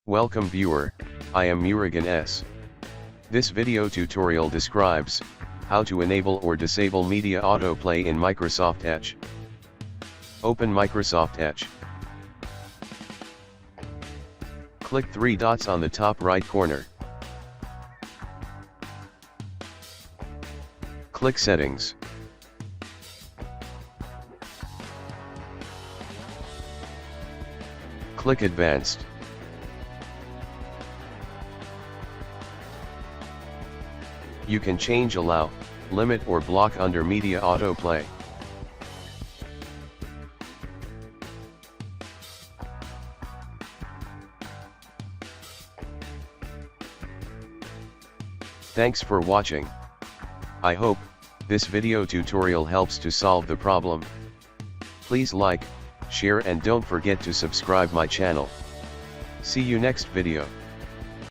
Welcome viewer, I am Murugan S. This video tutorial describes how to enable or disable media autoplay in Microsoft Edge. Open Microsoft Edge. Click three dots on the top right corner. Click Settings. Click Advanced. You can change allow, limit or block under media autoplay. Thanks for watching. I hope this video tutorial helps to solve the problem. Please like, share and don't forget to subscribe my channel. See you next video.